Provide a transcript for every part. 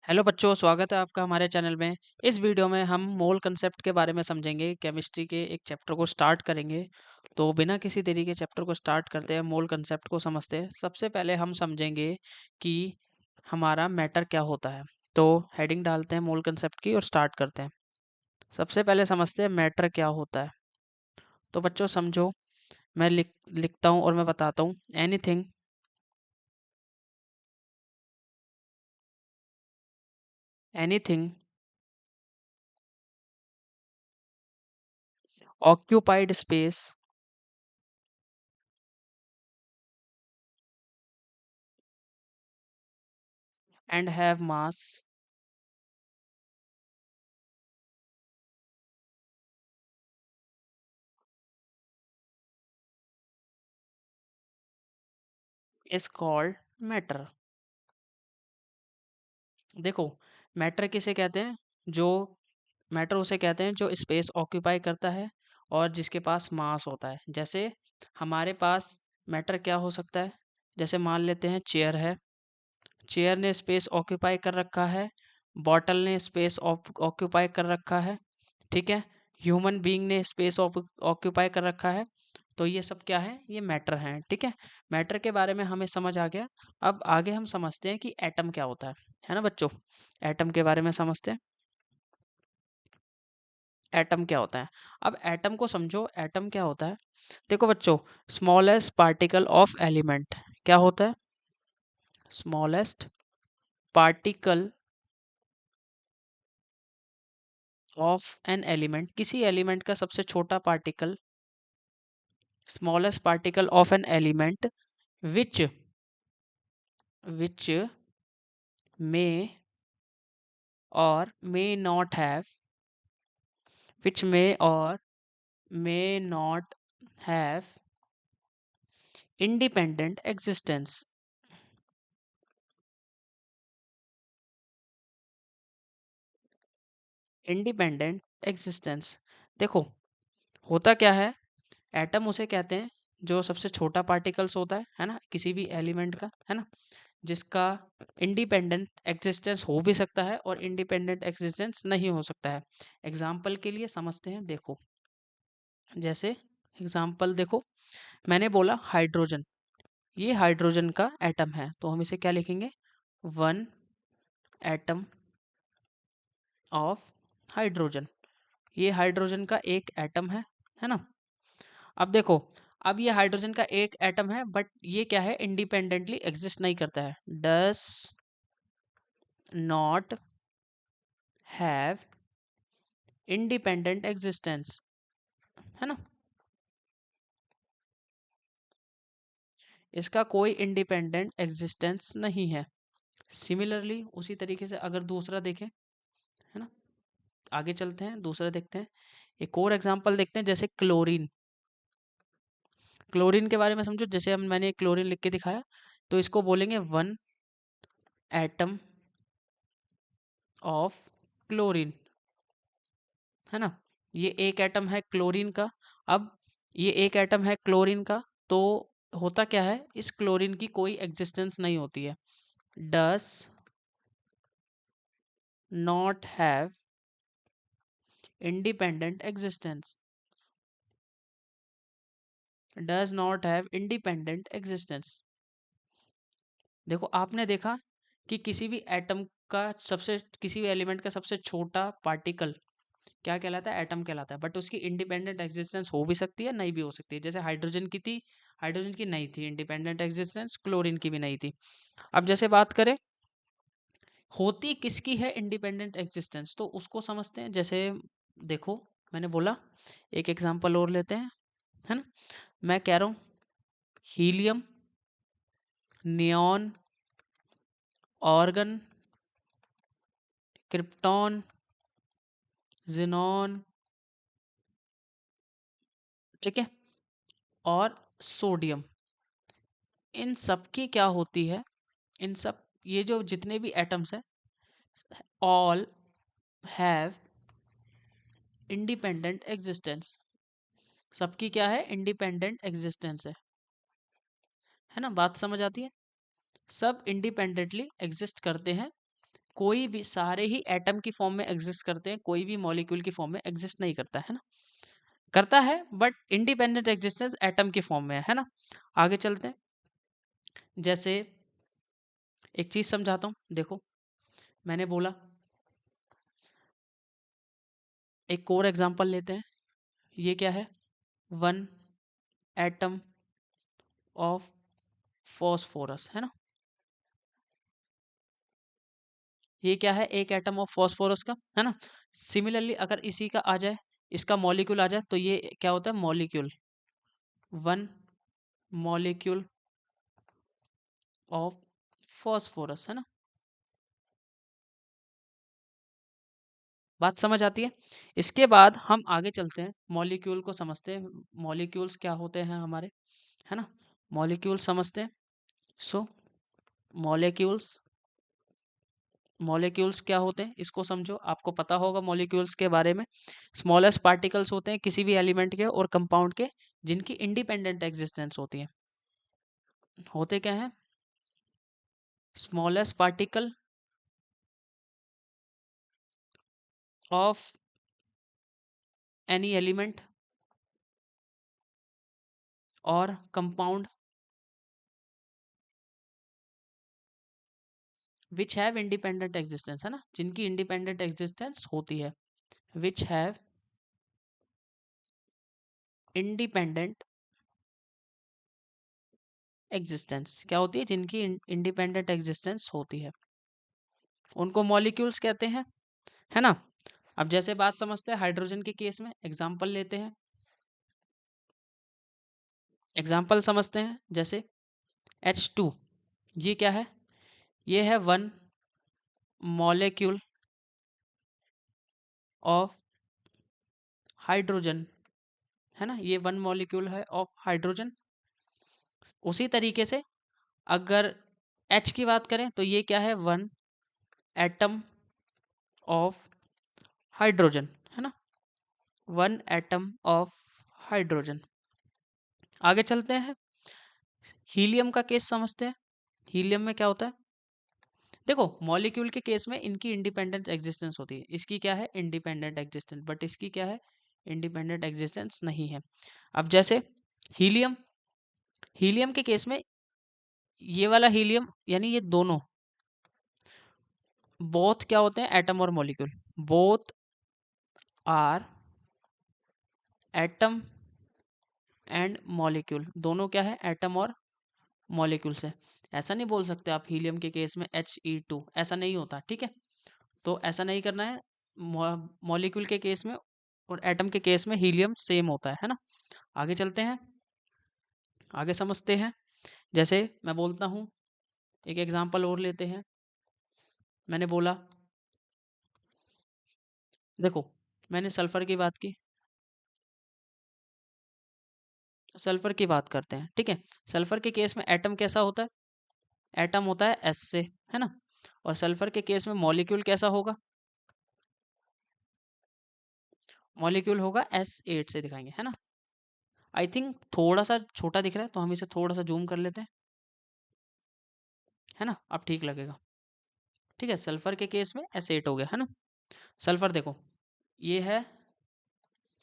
Hello बच्चों, स्वागत है आपका हमारे चैनल में। इस वीडियो में हम मोल कंसेप्ट के बारे में समझेंगे। केमिस्ट्री के एक चैप्टर को स्टार्ट करेंगे। तो बिना किसी देरी के चैप्टर को स्टार्ट करते हैं, मोल कंसेप्ट को समझते हैं। सबसे पहले हम समझेंगे कि हमारा मैटर क्या होता है। तो हेडिंग डालते हैं मोल कंसेप्ट की और स्टार्ट करते हैं। सबसे पहले समझते हैं मैटर क्या होता है। तो बच्चों समझो, मैं लिखता हूँ और मैं बताता हूँ। Anything anything occupied space and have mass is called matter। देखो, मैटर किसे कहते हैं? जो मैटर उसे कहते हैं जो स्पेस ऑक्यूपाई करता है और जिसके पास मास होता है। जैसे हमारे पास मैटर क्या हो सकता है? जैसे मान लेते हैं चेयर है। चेयर ने स्पेस ऑक्यूपाई कर रखा है, बॉटल ने स्पेस ऑक्यूपाई कर रखा है, ठीक है। ह्यूमन बीइंग ने स्पेस ऑक्यूपाई कर रखा है। तो ये सब क्या है? ये मैटर हैं, ठीक है। मैटर के बारे में हमें समझ आ गया। अब आगे हम समझते हैं कि एटम क्या होता है ना बच्चों। एटम के बारे में समझते हैं। एटम क्या होता है? अब एटम को समझो। एटम क्या होता है? देखो बच्चों, स्मॉलेस्ट पार्टिकल ऑफ एलिमेंट क्या होता है? Smallest particle of an element, किसी एलिमेंट का सबसे छोटा particle. Smallest particle of an element which which may or may not have which may not have independent existence। Independent existence. देखो, होता क्या है? एटम उसे कहते हैं जो सबसे छोटा पार्टिकल्स होता है ना, किसी भी एलिमेंट का, है ना, जिसका इंडिपेंडेंट एग्जिस्टेंस हो भी सकता है और इंडिपेंडेंट एग्जिस्टेंस नहीं हो सकता है। एग्जाम्पल के लिए समझते हैं। देखो, जैसे एग्जाम्पल देखो, मैंने बोला हाइड्रोजन। ये हाइड्रोजन का एटम है, तो हम इसे क्या लिखेंगे? One atom of hydrogen. ये हाइड्रोजन का एक एटम है ना। अब देखो, अब ये हाइड्रोजन का एक एटम है, बट ये क्या है? इंडिपेंडेंटली एग्जिस्ट नहीं करता है। Does not have independent existence, है ना। इसका कोई इंडिपेंडेंट एग्जिस्टेंस नहीं है। सिमिलरली उसी तरीके से अगर दूसरा देखें, है ना, आगे चलते हैं, दूसरा देखते हैं। एक और एग्जांपल देखते हैं, जैसे क्लोरीन। क्लोरीन के बारे में समझो। जैसे हम मैंने क्लोरीन लिख के दिखाया, तो इसको बोलेंगे वन एटम ऑफ क्लोरीन, है ना। ये एक एटम है क्लोरीन का। अब ये एक एटम है क्लोरीन का, तो होता क्या है? इस क्लोरीन की कोई एग्जिस्टेंस नहीं होती है। Does not have independent existence. Does not have independent existence. देखो, आपने देखा कि किसी भी एटम का सबसे किसी भी एलिमेंट का सबसे छोटा पार्टिकल क्या कहलाता है? एटम कहलाता है। बट उसकी इंडिपेंडेंट एग्जिस्टेंस हो भी सकती है, नहीं भी हो सकती है। जैसे हाइड्रोजन की थी, हाइड्रोजन की नहीं थी इंडिपेंडेंट एग्जिस्टेंस, क्लोरीन की भी नहीं थी। अब जैसे बात करें, होती किसकी है इंडिपेंडेंट एग्जिस्टेंस, तो उसको समझते हैं। जैसे देखो, मैंने बोला एक एग्जांपल और लेते हैं, है ना। मैं कह रहा हूँ helium, neon, organ, krypton, xenon, ठीक है, और सोडियम। इन सब की क्या होती है? इन सब, ये जो जितने भी एटम्स हैं, ऑल हैव इंडिपेंडेंट एग्जिस्टेंस। सबकी क्या है? इंडिपेंडेंट एग्जिस्टेंस है ना। बात समझ आती है? सब इंडिपेंडेंटली एग्जिस्ट करते हैं, कोई भी, सारे ही एटम की फॉर्म में एग्जिस्ट करते हैं, कोई भी मॉलिक्यूल की फॉर्म में एग्जिस्ट नहीं करता है ना, करता है बट इंडिपेंडेंट एग्जिस्टेंस एटम की फॉर्म में है ना। आगे चलते हैं, जैसे एक चीज समझाता हूँ, देखो मैंने बोला, एक और एग्जांपल लेते हैं, ये क्या है, 1 एटम ऑफ फॉस्फोरस है ना, ये क्या है, एक एटम ऑफ फॉस्फोरस का है ना। सिमिलरली अगर इसी का आ जाए, इसका मॉलिक्यूल आ जाए, तो ये क्या होता है, मॉलिक्यूल, 1 मॉलिक्यूल ऑफ फॉस्फोरस है ना। बात समझ आती है। इसके बाद हम आगे चलते हैं, मॉलिक्यूल को समझते हैं, मॉलिक्यूल्स क्या होते हैं हमारे, है ना, मॉलिक्यूल समझते हैं। सो मॉलिक्यूल्स, मॉलिक्यूल्स क्या होते हैं इसको समझो, आपको पता होगा मॉलिक्यूल्स के बारे में। स्मॉलेस्ट पार्टिकल्स होते हैं किसी भी एलिमेंट के और कंपाउंड के, जिनकी इंडिपेंडेंट एग्जिस्टेंस होती है। होते क्या हैं, smallest particle of any element और compound which have independent existence है ना, जिनकी इंडिपेंडेंट एग्जिस्टेंस होती है, विच हैव इंडिपेंडेंट एग्जिस्टेंस, क्या होती है, जिनकी इंडिपेंडेंट एग्जिस्टेंस होती है, उनको मॉलिक्यूल्स कहते हैं, है ना। अब जैसे बात समझते हैं हाइड्रोजन के केस में, एग्जांपल लेते हैं, एग्जाम्पल समझते हैं, जैसे H2, ये क्या है, ये है 1 मॉलिक्यूल ऑफ हाइड्रोजन है ना, ये 1 मॉलिक्यूल है ऑफ हाइड्रोजन। उसी तरीके से अगर H की बात करें तो ये क्या है, 1 एटम ऑफ हाइड्रोजन है ना, 1 एटम ऑफ हाइड्रोजन। आगे चलते हैं, हीलियम का केस समझते हैं। हीलियम में क्या होता है, देखो मॉलिक्यूल के केस में इनकी इंडिपेंडेंट एग्जिस्टेंस होती है, इसकी क्या है, इंडिपेंडेंट एग्जिस्टेंस, बट इसकी क्या है, इंडिपेंडेंट एग्जिस्टेंस नहीं है। अब जैसे हीलियम, हीलियम के केस में ये वाला हीलियम यानी ये दोनों, बोथ क्या होते हैं, एटम और molecule, both are atom and molecule, दोनों क्या है, एटम और मॉलिक्यूल से। ऐसा नहीं बोल सकते आप हीलियम के केस में He2, ऐसा नहीं होता, ठीक है। तो ऐसा नहीं करना है, मॉलिक्यूल के केस में और एटम के केस में हीलियम सेम होता है ना। आगे चलते हैं, आगे समझते हैं, जैसे मैं बोलता हूँ, एक एग्जांपल और लेते हैं, मैंने बोला, देखो मैंने सल्फर की बात की, सल्फर की बात करते हैं, ठीक है। सल्फर के केस में एटम कैसा होता है, एटम होता है S से, है ना, और सल्फर के केस में मॉलिक्यूल कैसा होगा, मॉलिक्यूल होगा S8 से दिखाएंगे, है ना। आई थिंक थोड़ा सा छोटा दिख रहा है, तो हम इसे थोड़ा सा जूम कर लेते हैं, है ना, अब ठीक लगेगा। ठीक है, सल्फर के केस में S8 हो गया, है ना। सल्फर देखो, ये है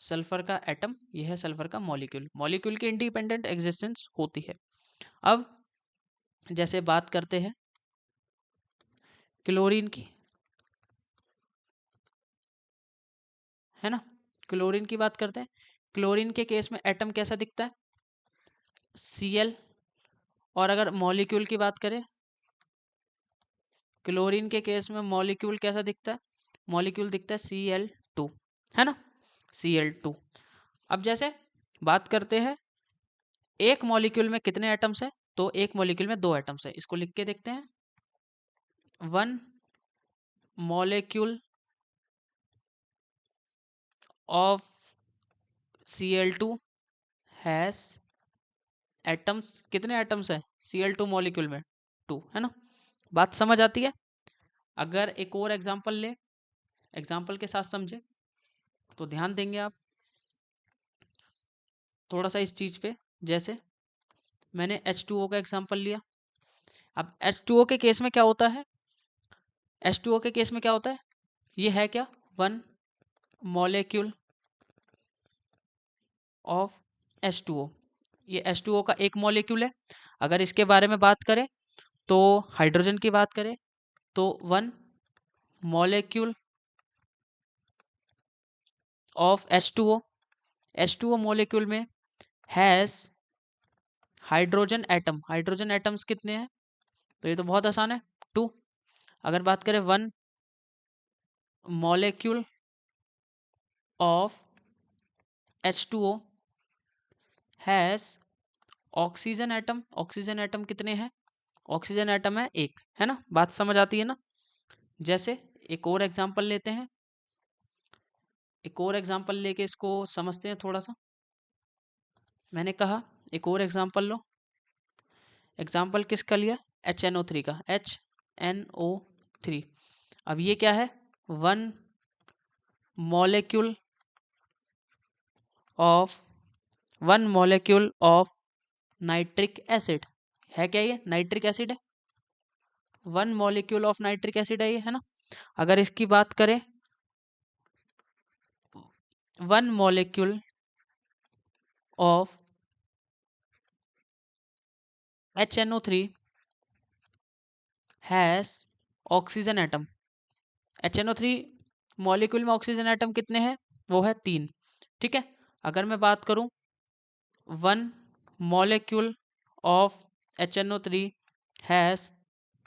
सल्फर का एटम, ये है सल्फर का मॉलिक्यूल, मॉलिक्यूल की इंडिपेंडेंट एग्जिस्टेंस होती है। अब जैसे बात करते हैं क्लोरीन की, है ना, क्लोरीन की बात करते हैं। क्लोरीन के केस में एटम कैसा दिखता है, Cl, और अगर मॉलिक्यूल की बात करें, क्लोरीन के केस में मॉलिक्यूल कैसा दिखता है, मॉलिक्यूल दिखता है Cl2, है ना, Cl2। अब जैसे बात करते हैं एक मॉलिक्यूल में कितने एटम्स हैं, तो एक मॉलिक्यूल में 2 एटम्स हैं, इसको लिख के देखते हैं, 1 molecule of Cl2 has atoms, कितने एटम्स हैं Cl2 मॉलिक्यूल में, 2, है ना। बात समझ आती है। अगर एक और एग्जांपल ले, एग्जांपल के साथ समझे तो ध्यान देंगे आप थोड़ा सा इस चीज पे। जैसे मैंने H2O का एग्जांपल लिया, अब H2O के केस में क्या होता है, H2O के केस में क्या होता है, ये है क्या, 1 मॉलिक्यूल ऑफ H2O। ये H2O का एक मॉलिक्यूल है। अगर इसके बारे में बात करें तो हाइड्रोजन की बात करें तो 1 molecule of H2O। H2O molecule में has hydrogen atom. Hydrogen atoms कितने हैं, तो ये तो बहुत आसान है, 2। अगर बात करें 1 molecule of H2O has oxygen atom. Oxygen atom कितने हैं, ऑक्सीजन एटम है एक, है ना, बात समझ आती है ना। जैसे एक और एग्जांपल लेते हैं, एक और एग्जांपल लेके इसको समझते हैं थोड़ा सा। मैंने कहा एक और एग्जांपल लो। एग्जांपल किसका लिया, HNO3 का, HNO3। अब ये क्या है, 1 molecule of 1 molecule of nitric acid है। क्या ये नाइट्रिक एसिड है, 1 मॉलिक्यूल ऑफ नाइट्रिक एसिड है ये, है ना। अगर इसकी बात करें 1 molecule of HNO3 has oxygen atom. HNO3 molecule में ऑक्सीजन एटम कितने हैं, वो है 3, ठीक है। अगर मैं बात करूं 1 molecule of HNO3 has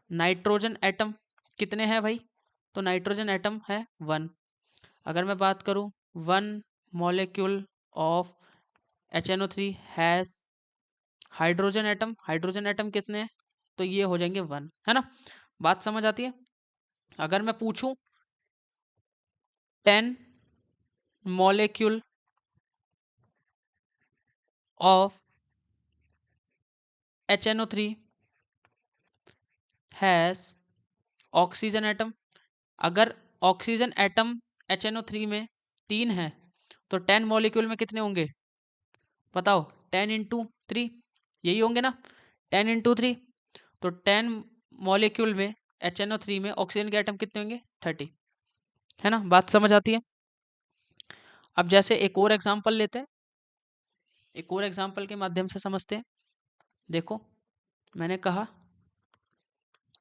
nitrogen atom कितने हैं भाई, तो नाइट्रोजन एटम है 1। अगर मैं बात करूं 1 molecule of HNO3 has hydrogen atom, hydrogen atom कितने हैं, तो ये हो जाएंगे 1, है ना, बात समझ आती है। अगर मैं पूछूं 10 molecule of HNO3 has oxygen atom. अगर ऑक्सीजन एटम HNO3 में 3 है तो 10 मॉलिक्यूल में कितने होंगे, बताओ, 10 इंटू 3, यही होंगे ना, 10 इंटू 3। तो 10 मॉलिक्यूल में HNO3 में ऑक्सीजन के एटम कितने होंगे, 30, है ना, बात समझ आती है। अब जैसे एक और एग्जांपल लेते हैं, एक और एग्जांपल के माध्यम से समझते हैं। देखो मैंने कहा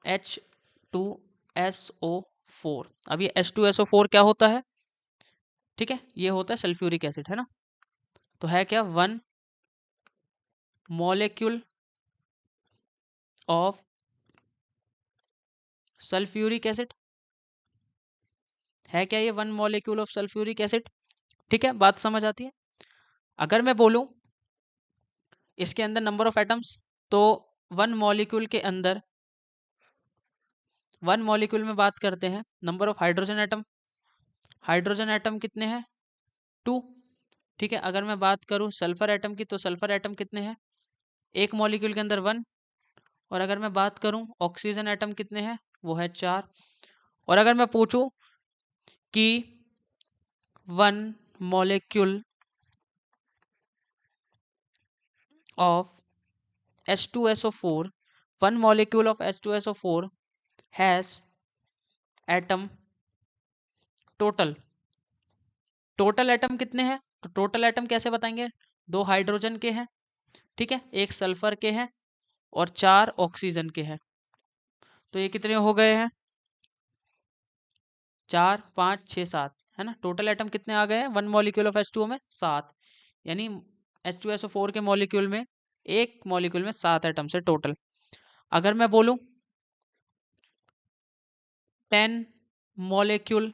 H2SO4। अब ये H2SO4 क्या होता है, ठीक है, ये होता है सल्फ्यूरिक एसिड, है ना। तो है क्या, 1 मॉलिक्यूल ऑफ सल्फ्यूरिक एसिड है। क्या ये 1 मॉलिक्यूल ऑफ सल्फ्यूरिक एसिड, ठीक है, बात समझ आती है। अगर मैं बोलूं इसके अंदर नंबर ऑफ एटम्स, तो 1 मॉलिक्यूल के अंदर 1 मॉलिक्यूल में बात करते हैं number of hydrogen atom. Hydrogen atom कितने हैं, 2, ठीक है। अगर मैं बात करूं सल्फर एटम की, तो सल्फर एटम कितने हैं, एक मॉलिक्यूल के अंदर 1। और अगर मैं बात करूं ऑक्सीजन एटम कितने हैं, वो है 4। और अगर मैं पूछूं कि 1 molecule of H2SO4, 1 molecule of H2SO4 has atom total। Total atom कितने हैं, तो टोटल एटम कैसे बताएंगे, 2 हाइड्रोजन के हैं, ठीक है, 1 सल्फर के हैं और 4 ऑक्सीजन के हैं। तो ये कितने हो गए हैं, 4 5 6 7, है ना। टोटल एटम कितने आ गए हैं 1 मॉलिक्यूल ऑफ H2O में, 7। यानी H2SO4 के मॉलिक्यूल में, एक मॉलिक्यूल में 7 एटम्स है टोटल। अगर मैं बोलूं 10 molecule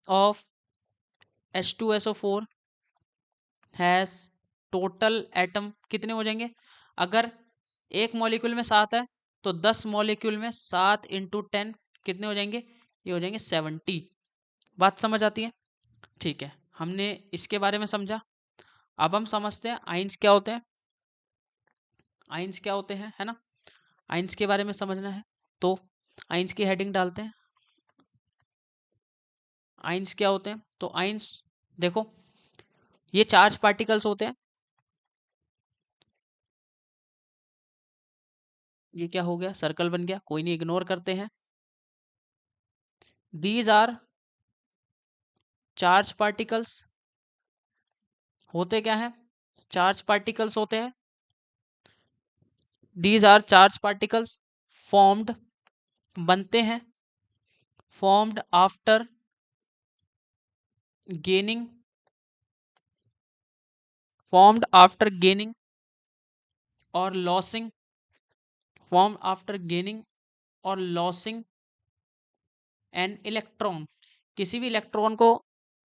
of H2SO4 has total atom कितने हो जाएंगे, अगर एक मॉलिक्यूल में 7 है तो 10 मॉलिक्यूल में 7 इंटू 10 कितने हो जाएंगे, ये हो जाएंगे 70। बात समझ आती है, ठीक है, हमने इसके बारे में समझा। अब हम समझते हैं आइंस क्या होते हैं। आइंस क्या होते हैं, है ना, आइंस के बारे में समझना है। तो आइंस की हेडिंग डालते हैं, आइंस क्या होते हैं। तो आइंस देखो, ये चार्ज पार्टिकल्स होते हैं, ये क्या हो गया, सर्कल बन गया, कोई नहीं, इग्नोर करते हैं। दीज आर चार्ज पार्टिकल्स, होते क्या है, चार्ज पार्टिकल्स होते हैं। These are charge particles formed, बनते हैं, formed after gaining, formed after gaining और लॉसिंग, फॉर्म आफ्टर गेनिंग और लॉसिंग एन इलेक्ट्रॉन। किसी भी इलेक्ट्रॉन को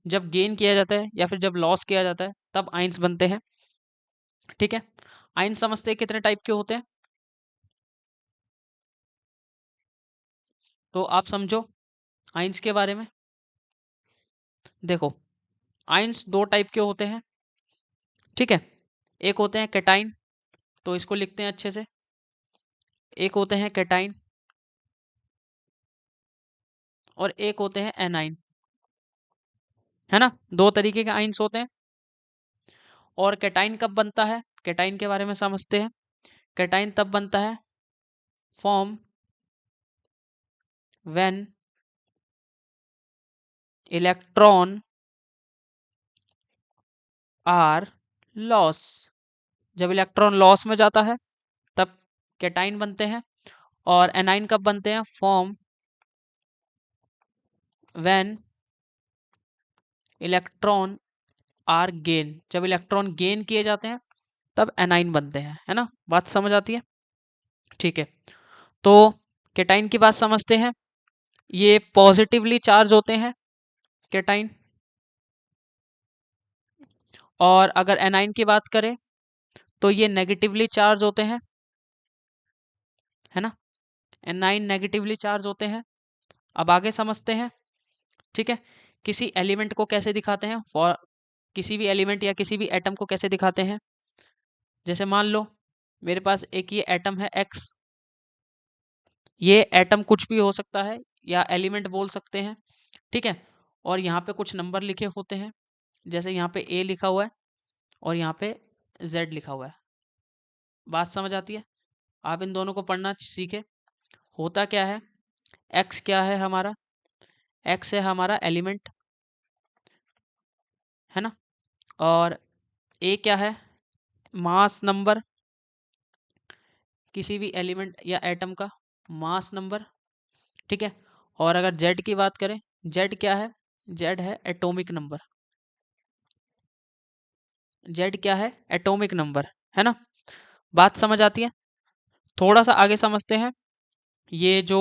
जब गेन किया जाता है या फिर जब लॉस किया जाता है तब आइंस बनते हैं। ठीक है, आइंस समझते हैं कितने टाइप के होते हैं, तो आप समझो आइंस के बारे में। देखो, आइंस दो टाइप के होते हैं। ठीक है, एक होते हैं कैटाइन, तो इसको लिखते हैं अच्छे से, एक होते हैं कैटाइन और एक होते हैं एनाइन, है ना, दो तरीके के आइंस होते हैं। और कैटाइन कब बनता है, कैटाइन के बारे में समझते हैं। कैटाइन तब बनता है form when electron are loss, जब इलेक्ट्रॉन लॉस में जाता है तब कैटाइन बनते हैं। और एनाइन कब बनते हैं, form when electron are gain, जब इलेक्ट्रॉन गेन किए जाते हैं तब एनाइन बनते हैं, है ना, बात समझ आती है। ठीक है, तो कैटाइन की बात समझते हैं, ये पॉजिटिवली चार्ज होते हैं कैटाइन। और अगर एनाइन की बात करें तो ये नेगेटिवली चार्ज होते हैं, है ना, एनाइन नेगेटिवली चार्ज होते हैं। अब आगे समझते हैं। ठीक है, किसी एलिमेंट को कैसे दिखाते हैं, फॉर किसी भी एलिमेंट या किसी भी एटम को कैसे दिखाते हैं, जैसे मान लो मेरे पास एक ये एटम है एक्स, ये एटम कुछ भी हो सकता है या एलिमेंट बोल सकते हैं। ठीक है, और यहाँ पे कुछ नंबर लिखे होते हैं, जैसे यहाँ पे ए लिखा हुआ है और यहाँ पे जेड लिखा हुआ है, बात समझ आती है। आप इन दोनों को पढ़ना सीखे। होता क्या है, एक्स क्या है हमारा, एक्स है हमारा एलिमेंट, है ना, और ए क्या है, मास नंबर, किसी भी एलिमेंट या एटम का मास नंबर। ठीक है, और अगर जेड की बात करें, जेड क्या है, जेड है एटॉमिक नंबर, जेड क्या है, एटॉमिक नंबर, है ना, बात समझ आती है। थोड़ा सा आगे समझते हैं, ये जो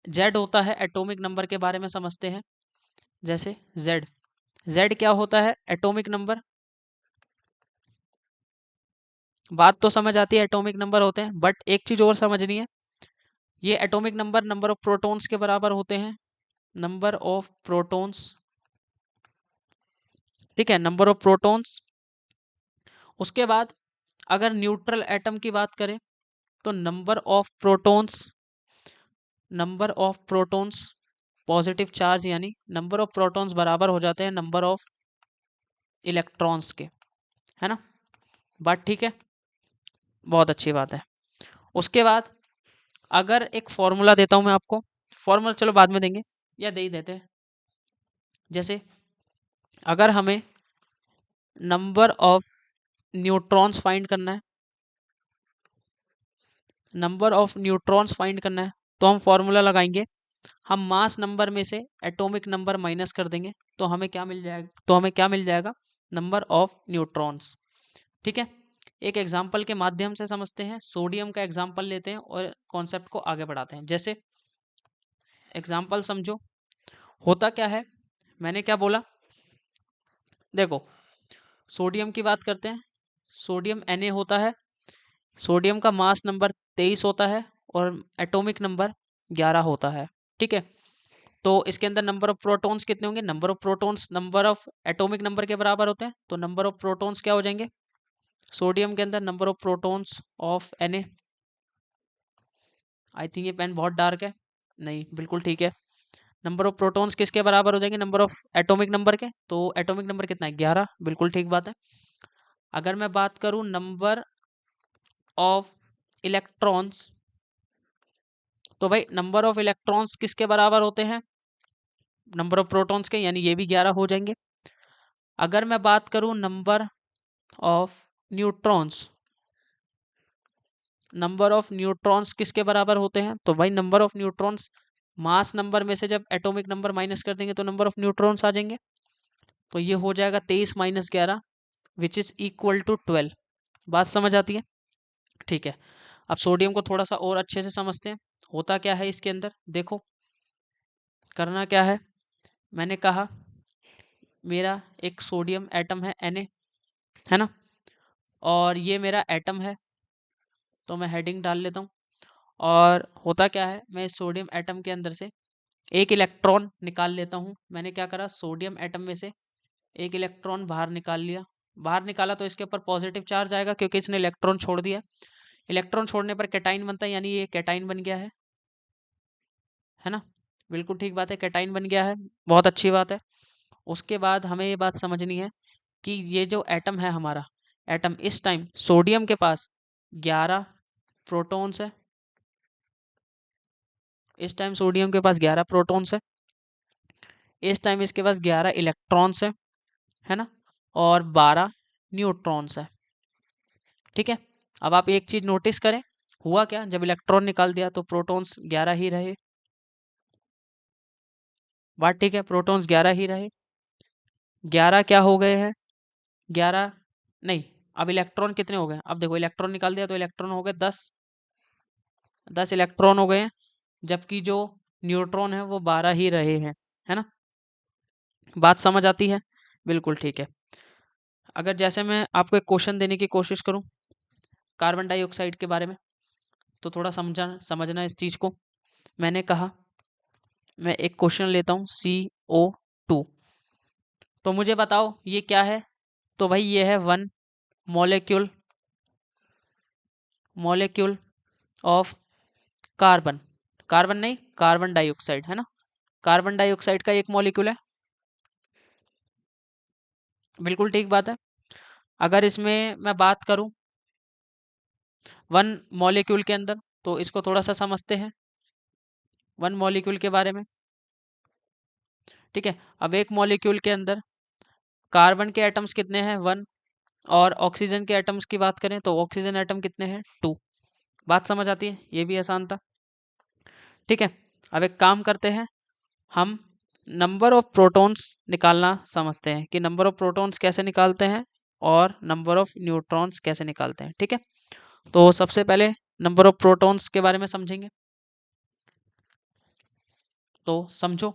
जेड होता है एटॉमिक नंबर के बारे में समझते हैं। जैसे जेड, जेड क्या होता है, एटॉमिक नंबर, बात तो समझ आती है, एटॉमिक नंबर होते हैं, बट एक चीज और समझनी है, ये atomic number number of protons के बराबर होते हैं, नंबर ऑफ प्रोटॉन्स। ठीक है, नंबर ऑफ प्रोटॉन्स। उसके बाद अगर न्यूट्रल एटम की बात करें तो number of protons, number of protons positive charge यानी नंबर ऑफ प्रोटॉन्स बराबर हो जाते हैं नंबर ऑफ इलेक्ट्रॉन्स के, है ना, बात ठीक है, बहुत अच्छी बात है। उसके बाद अगर एक फॉर्मूला देता हूं मैं आपको, फॉर्मूला चलो बाद में देंगे या दे ही देते हैं। जैसे अगर हमें नंबर ऑफ न्यूट्रॉन्स फाइंड करना है, नंबर ऑफ न्यूट्रॉन्स फाइंड करना है, तो हम फॉर्मूला लगाएंगे, हम मास नंबर में से एटॉमिक नंबर माइनस कर देंगे, तो हमें क्या मिल जाएगा, नंबर ऑफ न्यूट्रॉन्स। ठीक है, एक एग्जाम्पल के माध्यम से समझते हैं, सोडियम का एग्जाम्पल लेते हैं और कॉन्सेप्ट को आगे बढ़ाते हैं। जैसे एग्जाम्पल समझो, होता क्या है, मैंने क्या बोला, देखो सोडियम की बात करते हैं, सोडियम Na होता है, सोडियम का मास नंबर 23 होता है और एटॉमिक नंबर 11 होता है। ठीक है, तो इसके अंदर नंबर ऑफ प्रोटॉन्स कितने होंगे, number of protons number of atomic number के बराबर होते हैं, तो नंबर ऑफ प्रोटॉन्स क्या हो जाएंगे, सोडियम के अंदर number of protons of Na, I think ये पेन बहुत डार्क है, नहीं बिल्कुल ठीक है, नंबर ऑफ प्रोटॉन्स किसके बराबर हो जाएंगे, नंबर ऑफ एटॉमिक नंबर के, तो एटॉमिक नंबर कितना है, 11, बिल्कुल ठीक बात है। अगर मैं बात करूं नंबर ऑफ इलेक्ट्रॉन्स, तो भाई नंबर ऑफ इलेक्ट्रॉन्स किसके बराबर होते हैं? नंबर ऑफ प्रोटॉन्स के, यानी ये भी 11 हो जाएंगे। अगर मैं बात करूं number of neutrons, number of neutrons किसके बराबर होते हैं? तो भाई number of neutrons, mass number में से जब एटॉमिक नंबर माइनस कर देंगे तो नंबर ऑफ न्यूट्रॉन्स आ जाएंगे। तो ये हो जाएगा 23 minus 11 which is equal to 12। बात समझ आती है? ठीक है। अब सोडियम को थोड़ा सा और अच्छे से समझते हैं। होता क्या है इसके अंदर, देखो करना क्या है। मैंने कहा मेरा एक सोडियम एटम है Na, है ना, और ये मेरा एटम है, तो मैं हेडिंग डाल लेता हूँ। और होता क्या है, मैं इस सोडियम एटम के अंदर से एक इलेक्ट्रॉन निकाल लेता हूँ। मैंने क्या करा, सोडियम एटम में से एक इलेक्ट्रॉन बाहर निकाल लिया। बाहर निकाला तो इसके ऊपर पॉजिटिव चार्ज आएगा क्योंकि इसने इलेक्ट्रॉन छोड़ दिया। इलेक्ट्रॉन छोड़ने पर कैटाइन बनता है, यानी ये कैटाइन बन गया है ना। बिल्कुल ठीक बात है, कैटाइन बन गया है, बहुत अच्छी बात है। उसके बाद हमें ये बात समझनी है कि ये जो एटम है हमारा, एटम इस टाइम सोडियम के पास 11 प्रोटॉन्स है। इस टाइम सोडियम के पास 11 प्रोटॉन्स है। इस टाइम इसके पास 11 इलेक्ट्रॉन्स है ना, और 12 न्यूट्रॉन्स है। ठीक है। अब आप एक चीज नोटिस करें, हुआ क्या, जब इलेक्ट्रॉन निकाल दिया तो प्रोटॉन्स 11 ही रहे। बात ठीक है, प्रोटॉन्स 11 ही रहे। 11 क्या हो गए हैं, 11 नहीं, अब इलेक्ट्रॉन कितने हो गए, अब देखो इलेक्ट्रॉन निकाल दिया तो इलेक्ट्रॉन हो गए 10, 10 इलेक्ट्रॉन हो गए हैं, जबकि जो न्यूट्रॉन है वो 12 ही रहे हैं, है ना। बात समझ आती है? बिल्कुल ठीक है। अगर जैसे मैं आपको एक क्वेश्चन देने की कोशिश करूं कार्बन डाइऑक्साइड के बारे में, तो थोड़ा समझना इस चीज को। मैंने कहा मैं एक क्वेश्चन लेता हूं CO2, तो मुझे बताओ ये क्या है। तो भाई ये है one molecule, molecule of carbon, carbon नहीं कार्बन डाइऑक्साइड, है ना। कार्बन डाइऑक्साइड का एक मॉलिक्यूल है, बिल्कुल ठीक बात है। अगर इसमें मैं बात करूं वन मॉलिक्यूल के अंदर, तो इसको थोड़ा सा समझते हैं वन मॉलिक्यूल के बारे में। ठीक है। अब एक मॉलिक्यूल के अंदर कार्बन के एटम्स कितने हैं, 1, और ऑक्सीजन के एटम्स की बात करें तो ऑक्सीजन एटम कितने हैं, 2। बात समझ आती है, ये भी आसान था। ठीक है। अब एक काम करते हैं, हम नंबर ऑफ प्रोटॉन्स निकालना समझते हैं कि नंबर ऑफ प्रोटॉन्स कैसे निकालते हैं और नंबर ऑफ न्यूट्रॉन्स कैसे निकालते हैं। ठीक है। तो सबसे पहले नंबर ऑफ प्रोटॉन्स के बारे में समझेंगे, तो समझो,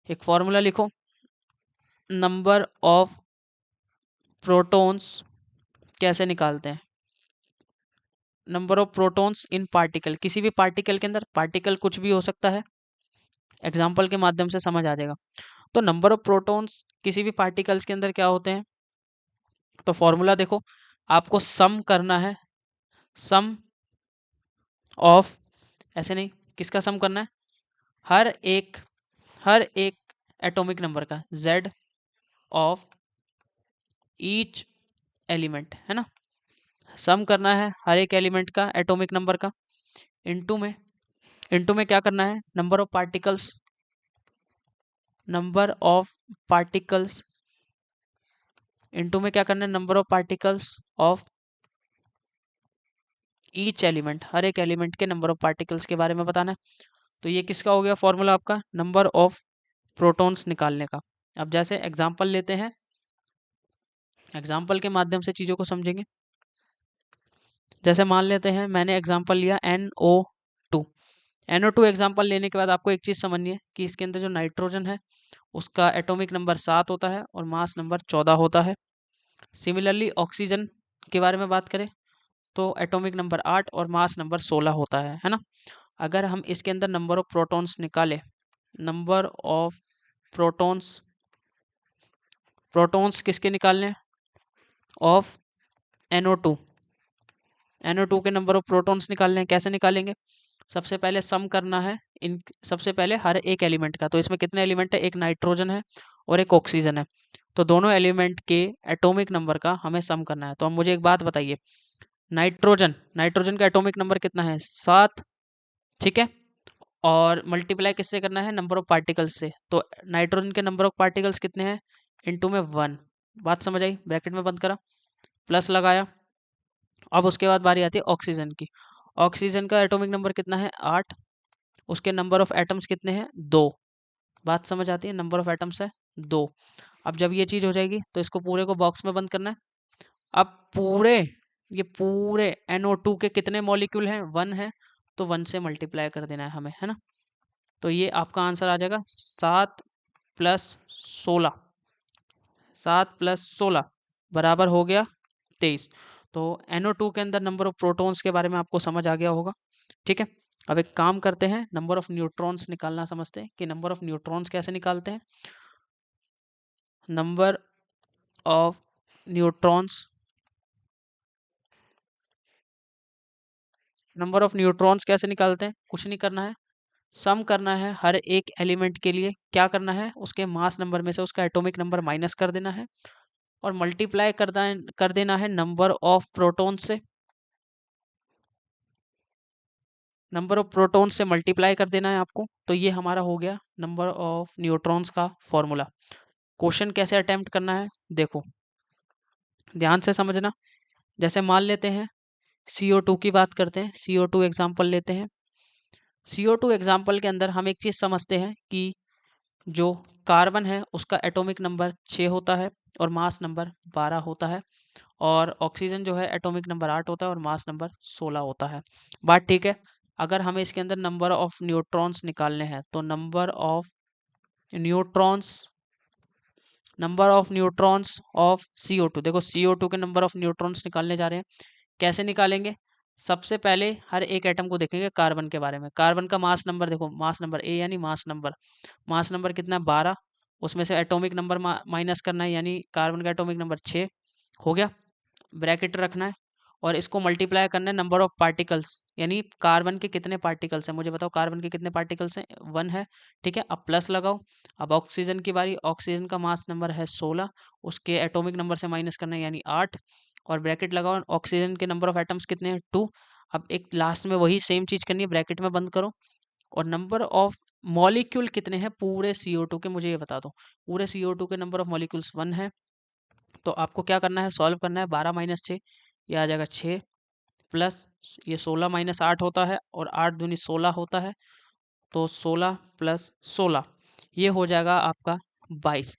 एक फॉर्मूला लिखो, नंबर ऑफ प्रोटॉन्स कैसे निकालते हैं। Number of protons in particle, किसी भी पार्टिकल के अंदर, पार्टिकल कुछ भी हो सकता है, एग्जाम्पल के माध्यम से समझ आ जाएगा। तो नंबर ऑफ प्रोटॉन्स किसी भी पार्टिकल्स के अंदर क्या होते हैं, तो फॉर्मूला देखो, आपको सम करना है, सम ऑफ, ऐसे नहीं, किसका सम करना है, हर एक एटॉमिक नंबर का, z ऑफ ईच एलिमेंट, है ना। सम करना है हर एक एलिमेंट का एटॉमिक नंबर का, इनटू में क्या करना है, number of particles, number of particles into में क्या करना है, number of particles of each element, हर एक एलिमेंट के नंबर ऑफ पार्टिकल्स के बारे में बताना है। तो ये किसका हो गया फॉर्मूला, आपका नंबर ऑफ प्रोटॉन्स निकालने का। अब जैसे एग्जांपल लेते हैं, एग्जांपल के माध्यम से चीज़ों को समझेंगे। जैसे मान लेते हैं मैंने एग्जांपल लिया NO2, NO2 एग्जांपल लेने के बाद आपको एक चीज़ समझनी है कि इसके अंदर जो नाइट्रोजन है उसका एटॉमिक नंबर 7 होता है और मास नंबर 14 होता है। सिमिलरली ऑक्सीजन के बारे में बात करें तो एटॉमिक नंबर 8 और मास नंबर 16 होता है ना। अगर हम इसके अंदर नंबर ऑफ प्रोटॉन्स निकालें, नंबर ऑफ प्रोटॉन्स, प्रोटॉन्स किसके निकालने, ऑफ NO2, NO2 के नंबर ऑफ प्रोटॉन्स निकालने हैं, कैसे निकालेंगे, सबसे पहले सम करना है इन, सबसे पहले हर एक एलिमेंट का। तो इसमें कितने एलिमेंट है, एक नाइट्रोजन है और एक ऑक्सीजन है, तो दोनों एलिमेंट के एटॉमिक नंबर का हमें सम करना है। तो अब मुझे एक बात बताइए, नाइट्रोजन, नाइट्रोजन का एटॉमिक नंबर कितना है, 7, ठीक है। और मल्टीप्लाई किससे करना है, नंबर ऑफ पार्टिकल्स से। तो नाइट्रोजन के नंबर ऑफ पार्टिकल्स कितने हैं, इनटू में 1। बात समझ आई, ब्रैकेट में बंद करा, प्लस लगाया। अब उसके बाद बारी आती है ऑक्सीजन की। ऑक्सीजन का एटॉमिक नंबर कितना है, 8। उसके नंबर ऑफ एटम्स कितने हैं, 2। बात समझ आती है, नंबर ऑफ एटम्स है 2। अब जब ये चीज़ हो जाएगी तो इसको पूरे को बॉक्स में बंद करना है। अब ये पूरे NO2 के कितने मॉलिक्यूल हैं, 1 है, तो 1 से मल्टीप्लाई कर देना है हमें, है ना। तो ये आपका आंसर आ जाएगा 7 प्लस 16। 7 प्लस 16 बराबर हो गया 23। तो NO2 के अंदर नंबर ऑफ प्रोटॉन्स के बारे में आपको समझ आ गया होगा। ठीक है। अब एक काम करते हैं, नंबर ऑफ न्यूट्रॉन्स निकालना समझते हैं कि नंबर ऑफ न्यूट्रॉन्स कैसे निकालते हैं। नंबर ऑफ न्यूट्रॉन्स कैसे निकालते हैं, कुछ नहीं करना है, सम करना है हर एक एलिमेंट के लिए। क्या करना है, उसके मास नंबर में से उसका एटॉमिक नंबर माइनस कर देना है और मल्टीप्लाई कर देना है नंबर ऑफ प्रोटॉन से। नंबर ऑफ प्रोटॉन से मल्टीप्लाई कर देना है आपको। तो ये हमारा हो गया नंबर ऑफ न्यूट्रॉन्स का फॉर्मूला। क्वेश्चन कैसे अटेम्प्ट करना है, देखो ध्यान से समझना। जैसे मान लेते हैं CO2 की बात करते हैं, CO2 एग्जाम्पल लेते हैं। CO2 एग्जाम्पल के अंदर हम एक चीज़ समझते हैं कि जो कार्बन है उसका एटॉमिक नंबर 6 होता है और मास नंबर 12 होता है। और ऑक्सीजन जो है एटॉमिक नंबर 8 होता है और मास नंबर 16 होता है। बात ठीक है। अगर हमें इसके अंदर नंबर ऑफ न्यूट्रॉन्स निकालने हैं तो number of neutrons of CO2, देखो CO2 के नंबर ऑफ न्यूट्रॉन्स निकालने जा रहे हैं। कैसे निकालेंगे, सबसे पहले हर एक एटम को देखेंगे कार्बन के बारे में। कार्बन का मास नंबर देखो, मास नंबर A यानी मास नंबर कितना है, 12। उसमें से एटॉमिक नंबर माइनस करना है, यानी कार्बन का एटॉमिक नंबर 6 हो गया। ब्रैकेट रखना है और इसको मल्टीप्लाई करना है नंबर ऑफ पार्टिकल्स, यानी कार्बन के कितने पार्टिकल्स हैं, मुझे बताओ कार्बन के कितने पार्टिकल्स हैं, 1 है। ठीक है, अब प्लस लगाओ। अब ऑक्सीजन की बारी, ऑक्सीजन का मास नंबर है 16, उसके एटॉमिक नंबर से माइनस करना है यानी 8 और ब्रैकेट लगाओ। ऑक्सीजन के नंबर ऑफ एटम्स कितने हैं, 2। अब एक लास्ट में वही सेम चीज़ करनी है, ब्रैकेट में बंद करो और नंबर ऑफ मॉलिक्यूल कितने हैं पूरे CO2 के, मुझे ये बता दो। पूरे CO2 के नंबर ऑफ मॉलिक्यूल्स 1 है। तो आपको क्या करना है, सॉल्व करना है। 12 माइनस 6 ये आ जाएगा 6 प्लस ये 16 माइनस 8 होता है और 8 दूनी 16 होता है। तो 16 प्लस 16 ये हो जाएगा आपका 22।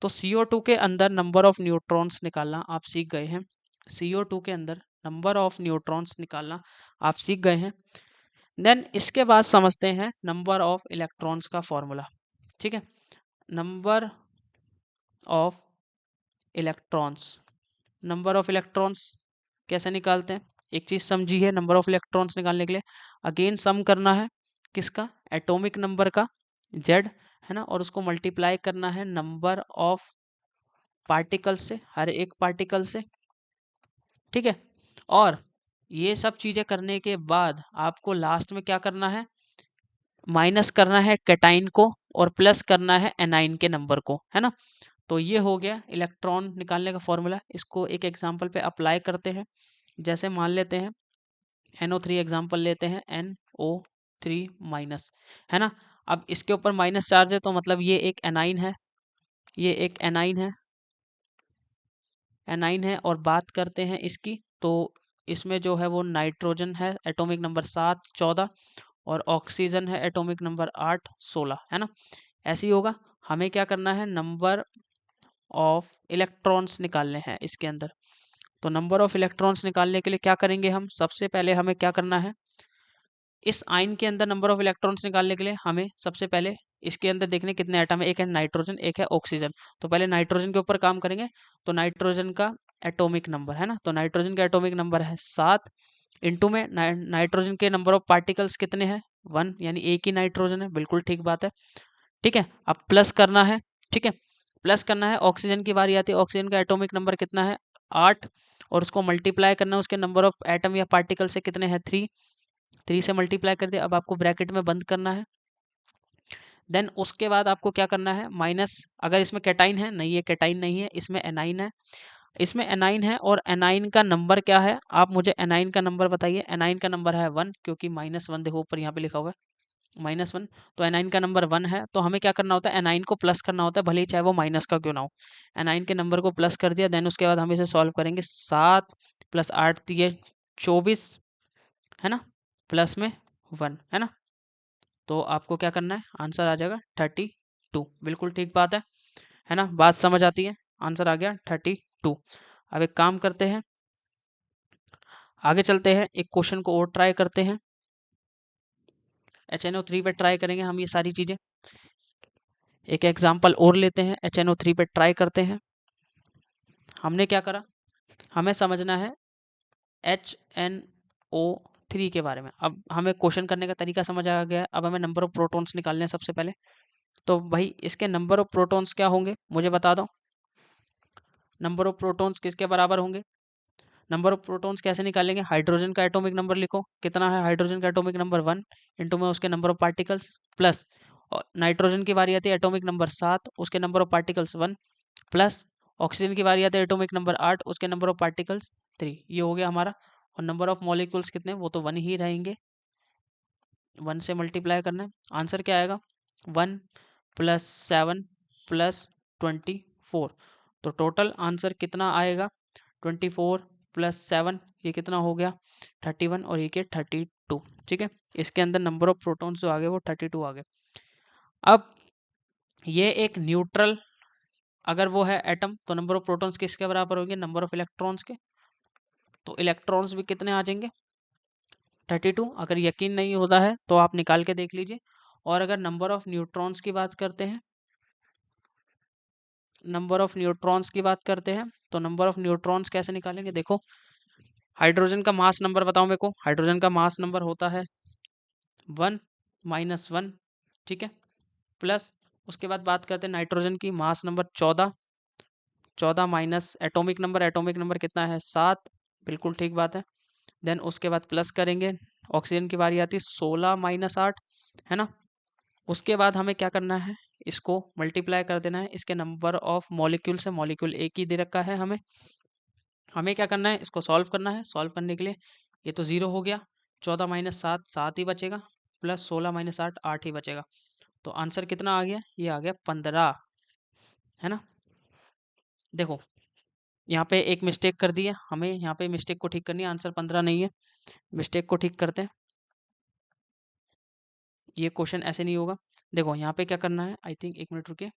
तो CO2 के अंदर नंबर ऑफ न्यूट्रॉन्स निकालना आप सीख गए हैं। CO2 के अंदर नंबर ऑफ न्यूट्रॉन्स निकालना आप सीख गए हैं। देन इसके बाद समझते हैं नंबर ऑफ इलेक्ट्रॉन्स का फॉर्मूला। ठीक है, नंबर ऑफ इलेक्ट्रॉन्स कैसे निकालते हैं, एक चीज समझी है। नंबर ऑफ इलेक्ट्रॉन्स निकालने के लिए अगेन सम करना है किसका, एटॉमिक नंबर का, Z है ना, और उसको मल्टीप्लाई करना है नंबर ऑफ पार्टिकल से, हर एक पार्टिकल से। ठीक है, और ये सब चीजें करने के बाद आपको लास्ट में क्या करना है, माइनस करना है कैटाइन को और प्लस करना है एनाइन के नंबर को, है ना। तो ये हो गया इलेक्ट्रॉन निकालने का फॉर्मूला। इसको एक एग्जांपल पे अप्लाई करते हैं। जैसे मान लेते हैं NO3 एग्जांपल लेते हैं, NO3 माइनस, है ना। अब इसके ऊपर माइनस चार्ज है तो मतलब ये एक एनाइन है, ये एक एनाइन है और बात करते हैं इसकी, तो इसमें जो है वो नाइट्रोजन है एटॉमिक नंबर 7 14 और ऑक्सीजन है एटॉमिक नंबर 8 16, है ना। ऐसे ही होगा। हमें क्या करना है, नंबर ऑफ इलेक्ट्रॉन्स निकालने हैं इसके अंदर। तो नंबर ऑफ इलेक्ट्रॉन्स निकालने के लिए क्या करेंगे हम, सबसे पहले हमें क्या करना है, इस आयन के अंदर नंबर ऑफ इलेक्ट्रॉन्स निकालने के लिए हमें सबसे पहले इसके अंदर देखने कितने एटम है, एक है नाइट्रोजन एक है ऑक्सीजन। तो पहले नाइट्रोजन के ऊपर काम करेंगे। तो नाइट्रोजन का एटॉमिक नंबर है ना, तो नाइट्रोजन का एटॉमिक नंबर है 7 इंटू में नाइट्रोजन के नंबर ऑफ पार्टिकल्स कितने हैं, 1, यानी एक ही नाइट्रोजन है, बिल्कुल ठीक बात है। ठीक है, अब प्लस करना है। ठीक है, प्लस करना है। ऑक्सीजन की बारी आती है, ऑक्सीजन का एटॉमिक नंबर कितना है, 8 और उसको मल्टीप्लाई करना है उसके नंबर ऑफ एटम या पार्टिकल से, कितने हैं, 3 से मल्टीप्लाई कर दिया। अब आपको ब्रैकेट में बंद करना है। देन उसके बाद आपको क्या करना है, माइनस, अगर इसमें कैटाइन है, नहीं ये कैटाइन नहीं है, इसमें एनाइन है। इसमें एनाइन है और एनाइन का नंबर क्या है, आप मुझे एनाइन का नंबर बताइए। एनाइन का नंबर है 1, क्योंकि -1 देखो ऊपर यहाँ पे लिखा हुआ है -1, तो एनाइन का नंबर 1 है। तो हमें क्या करना होता है, एनाइन को प्लस करना होता है, भले ही चाहे वो माइनस का क्यों ना हो। एनाइन के नंबर को प्लस कर दिया, देन उसके बाद हम इसे सॉल्व करेंगे। 7 + 8 दिए 24, है ना, प्लस में 1, है ना। तो आपको क्या करना है, आंसर आ जाएगा 32। बिल्कुल ठीक बात है ना, बात समझ आती है। आंसर आ गया 32। अब एक काम करते हैं, आगे चलते हैं, एक क्वेश्चन को और ट्राई करते हैं। HNO3 पे ट्राई करेंगे हम ये सारी चीज़ें। एक एग्जांपल और लेते हैं, HNO3 पे ट्राई करते हैं। हमने क्या करा, हमें समझना है HNO3 के बारे में। अब हमें क्वेश्चन करने का तरीका समझ आ गया है। अब हमें नंबर ऑफ प्रोटॉन्स निकालने हैं सबसे पहले। तो भाई इसके नंबर ऑफ प्रोटॉन्स क्या होंगे, मुझे बता दो। नंबर ऑफ प्रोटॉन्स किसके बराबर होंगे, नंबर ऑफ प्रोटॉन्स कैसे निकालेंगे, हाइड्रोजन का एटॉमिक नंबर लिखो, कितना है हाइड्रोजन का एटॉमिक नंबर 1, इंटू में उसके नंबर ऑफ पार्टिकल्स, प्लस और नाइट्रोजन की बारी आती है एटॉमिक नंबर 7, उसके number of particles 1, plus oxygen की बारी आती है एटॉमिक नंबर 8, उसके नंबर ऑफ पार्टिकल्स 3। ये हो गया हमारा। और नंबर ऑफ मॉलिक्यूल्स कितने, वो तो 1 ही रहेंगे, 1 से मल्टीप्लाई करना है। आंसर क्या आएगा, 1 + 7 + 24। तो टोटल आंसर कितना आएगा, 24 + 7, ये कितना हो गया 31, और ये क्या 32। ठीक है, इसके अंदर नंबर ऑफ प्रोटॉन्स जो आ गए वो 32 आ गए। अब ये एक न्यूट्रल, अगर वो है एटम, तो नंबर ऑफ प्रोटॉन्स किसके बराबर होंगे, नंबर ऑफ इलेक्ट्रॉन्स के। तो इलेक्ट्रॉन्स भी कितने आ जाएंगे 32। अगर यकीन नहीं होता है तो आप निकाल के देख लीजिए। और अगर नंबर ऑफ न्यूट्रॉन्स की बात करते हैं, नंबर ऑफ न्यूट्रॉन्स की बात करते हैं, तो नंबर ऑफ न्यूट्रॉन्स कैसे निकालेंगे, देखो हाइड्रोजन का मास नंबर बताओ मेरे को। हाइड्रोजन का मास नंबर होता है 1 - 1, ठीक है, प्लस उसके बाद बात करते हैं नाइट्रोजन की, mass number 14, 14 minus atomic number कितना है 7, बिल्कुल ठीक बात है। देन उसके बाद प्लस करेंगे, ऑक्सीजन की बारी आती है 16 - 8, है ना। उसके बाद हमें क्या करना है, इसको मल्टीप्लाई कर देना है इसके नंबर ऑफ मॉलिक्यूल से। मॉलिक्यूल एक ही दे रखा है हमें, हमें क्या करना है, इसको सॉल्व करना है। सॉल्व करने के लिए ये तो 0 हो गया, 14 - 7 7 ही बचेगा, प्लस 16 - 8 8 ही बचेगा। तो आंसर कितना आ गया, ये आ गया 15, है ना। देखो यहाँ पे एक मिस्टेक कर दी है, हमें यहाँ पे मिस्टेक को ठीक करनी है, आंसर 15 नहीं है। मिस्टेक को ठीक करते हैं, ये क्वेश्चन ऐसे नहीं होगा। देखो यहाँ पे क्या करना है, आई थिंक 1 मिनट रुकिए।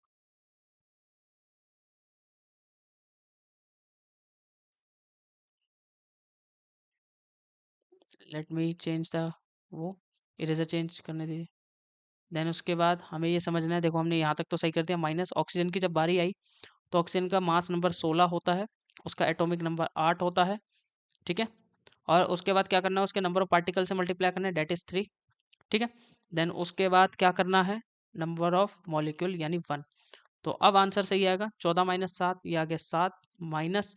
लेट मी चेंज द, वो इरेजर चेंज करने दीजिए। देन उसके बाद हमें ये समझना है, देखो हमने यहाँ तक तो सही कर दिया। माइनस ऑक्सीजन की जब बारी आई, तो ऑक्सीजन का मास नंबर 16 होता है, उसका एटॉमिक नंबर 8 होता है, ठीक है। और उसके बाद क्या करना है, उसके नंबर ऑफ पार्टिकल से मल्टीप्लाई करना है, डेट इज 3, ठीक है। देन उसके बाद क्या करना है, नंबर ऑफ मॉलिक्यूल यानी 1। तो अब आंसर सही आएगा, 14 - 7, ये आ गया 7 माइनस,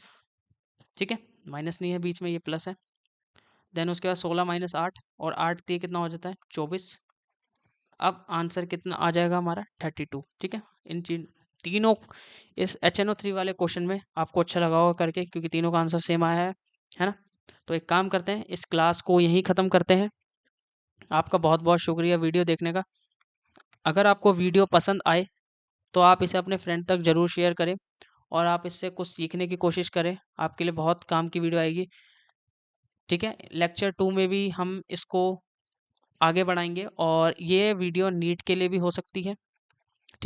ठीक है, माइनस नहीं है बीच में, ये प्लस है। देन उसके बाद 16 - 8, और 8 दिए कितना हो जाता है 24। अब आंसर कितना आ जाएगा हमारा 32, ठीक है। इन तीनों, इस HNO3 वाले क्वेश्चन में आपको अच्छा लगा होगा करके, क्योंकि तीनों का आंसर सेम आया है ना। तो एक काम करते हैं, इस क्लास को यहीं ख़त्म करते हैं। आपका बहुत बहुत शुक्रिया वीडियो देखने का। अगर आपको वीडियो पसंद आए तो आप इसे अपने फ्रेंड तक ज़रूर शेयर करें, और आप इससे कुछ सीखने की कोशिश करें, आपके लिए बहुत काम की वीडियो आएगी, ठीक है। लेक्चर 2 में भी हम इसको आगे बढ़ाएंगे, और ये वीडियो नीट के लिए भी हो सकती है।